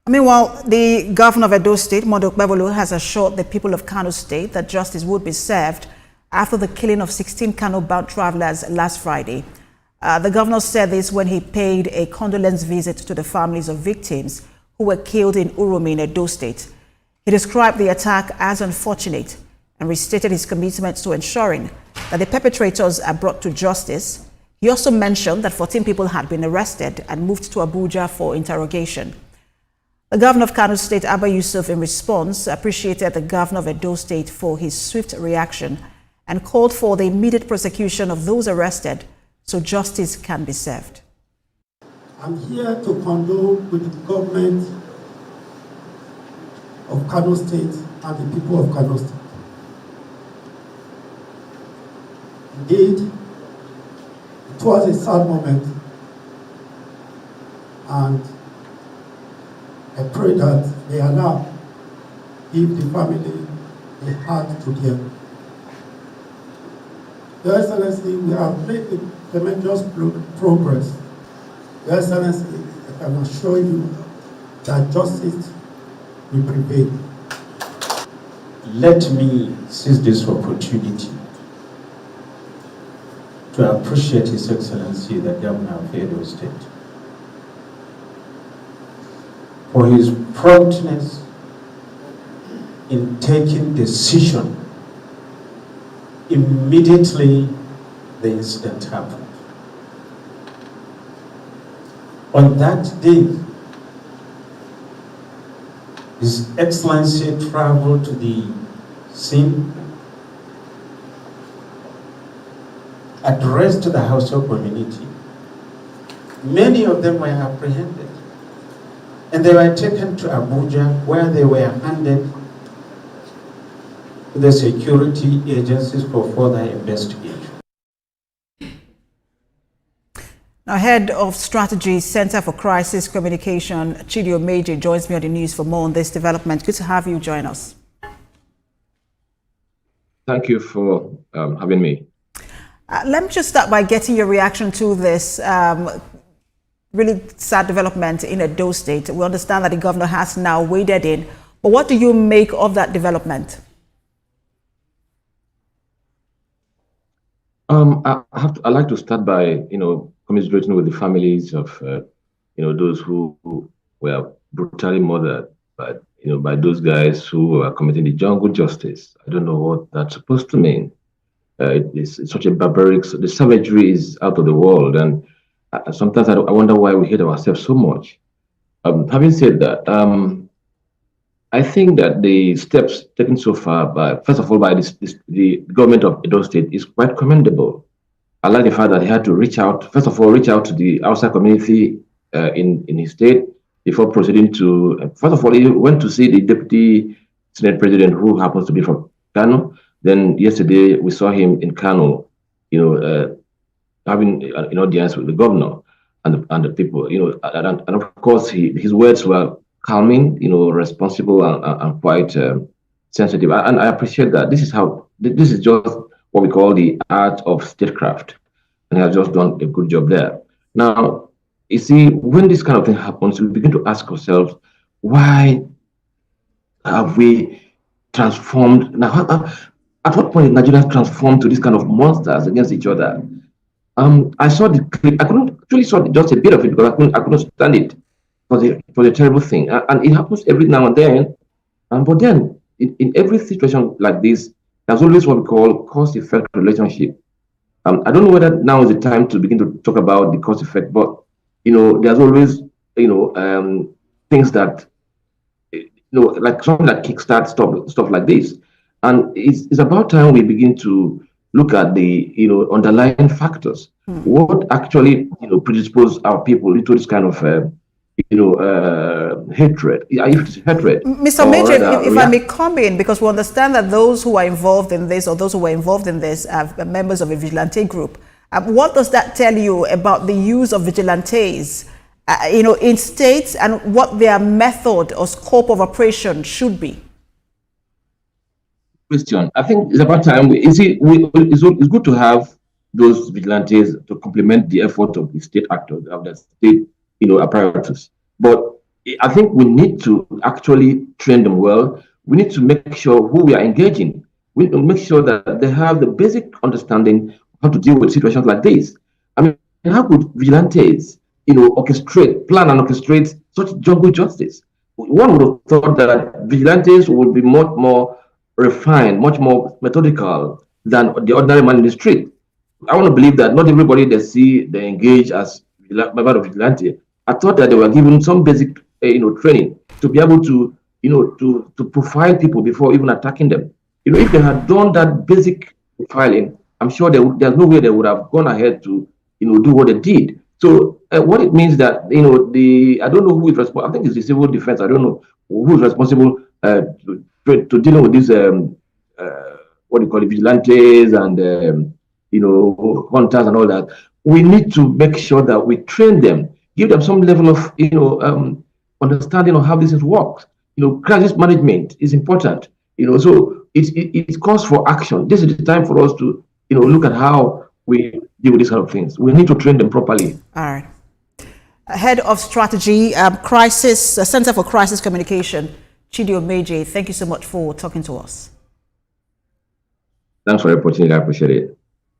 Meanwhile, the governor of Edo State, Mondo Okpebholo, has assured the people of Kano State that justice would be served after the killing of 16 Kano-bound travelers last Friday. The governor said this when he paid a condolence visit to the families of victims who were killed in Uromi in Edo State. He described the attack as unfortunate and restated his commitment to ensuring that the perpetrators are brought to justice. He also mentioned that 14 people had been arrested and moved to Abuja for interrogation. The governor of Kano State, Abba Yusuf, in response, appreciated the governor of Edo State for his swift reaction and called for the immediate prosecution of those arrested so justice can be served. I'm here to condole with the government of Kano State and the people of Kano State. Indeed, it was a sad moment, and I pray that they allow give the family a heart to them. Your Excellency, we have made a tremendous progress. Your Excellency, I can assure you that justice will prevail. Let me seize this opportunity to appreciate His Excellency, the Governor of Edo State, for his promptness in taking decision immediately the incident happened. On that day, His Excellency traveled to the scene, addressed the Hausa community. Many of them were apprehended, and they were taken to Abuja, where they were handed to the security agencies for further investigation. Now, Head of Strategy, Center for Crisis Communication, Chidi Omeje, joins me on the news for more on this development. Good to have you join us. Thank you for having me. Let me just start by getting your reaction to this really sad development in Edo State. We understand that the governor has now waded in, but what do you make of that development? I'd like to start by, commiserating with the families of, those who were brutally murdered by those guys who are committing the jungle justice. I don't know what that's supposed to mean. It's such a barbaric, the savagery is out of the world, and sometimes I wonder why we hate ourselves so much. Having said that, I think that the steps taken so far, first of all, by the government of Edo State is quite commendable. I like the fact that he had to reach out to the outside community in his state before proceeding to, first of all, he went to see the deputy Senate president, who happens to be from Kano. Then yesterday we saw him in Kano, having an audience with the governor and the people, and of course his words were calming, responsible and quite sensitive. And I appreciate that. This is just what we call the art of statecraft, and he has just done a good job there. Now, you see, when this kind of thing happens, we begin to ask ourselves, why have we transformed? Now, at what point did Nigeria transform to this kind of monsters against each other? I saw the clip. I couldn't actually saw just a bit of it because I couldn't stand it. It was a terrible thing, and it happens every now and then. But then, in every situation like this, there's always what we call cause-effect relationship. I don't know whether now is the time to begin to talk about the cause effect, but there's always things that like something that kickstart stuff like this, and it's about time we begin to look at the underlying factors. What actually predispose our people into this kind of hatred. If it's hatred. Mr. Major, if I may come in, because we understand that those who are involved in this, or those who were involved in this, are members of a vigilante group. What does that tell you about the use of vigilantes, in states, and what their method or scope of operation should be? Question. I think it's about time. It's good to have those vigilantes to complement the effort of the state actors, of the state apparatus. But I think we need to actually train them well. We need to make sure who we are engaging. We need to make sure that they have the basic understanding how to deal with situations like this. I mean, how could vigilantes, plan and orchestrate such jungle justice? One would have thought that vigilantes would be much more refined, much more methodical than the ordinary man in the street. I want to believe that not everybody they engage as member of vigilante. I thought that they were given some basic, training to be able to, to profile people before even attacking them. If they had done that basic profiling, I'm sure there's no way they would have gone ahead to, do what they did. So what it means that, I don't know who is responsible. I think it's the civil defense. I don't know who is responsible to dealing with these, what do you call it, vigilantes and, hunters and all that. We need to make sure that we train them, give them some level of, understanding of how this works. Crisis management is important. So it calls for action. This is the time for us to, look at how we deal with these kind of things. We need to train them properly. All right. Head of Strategy, Center for Crisis Communication, Chidi Omeje, thank you so much for talking to us. Thanks for the opportunity. I appreciate it.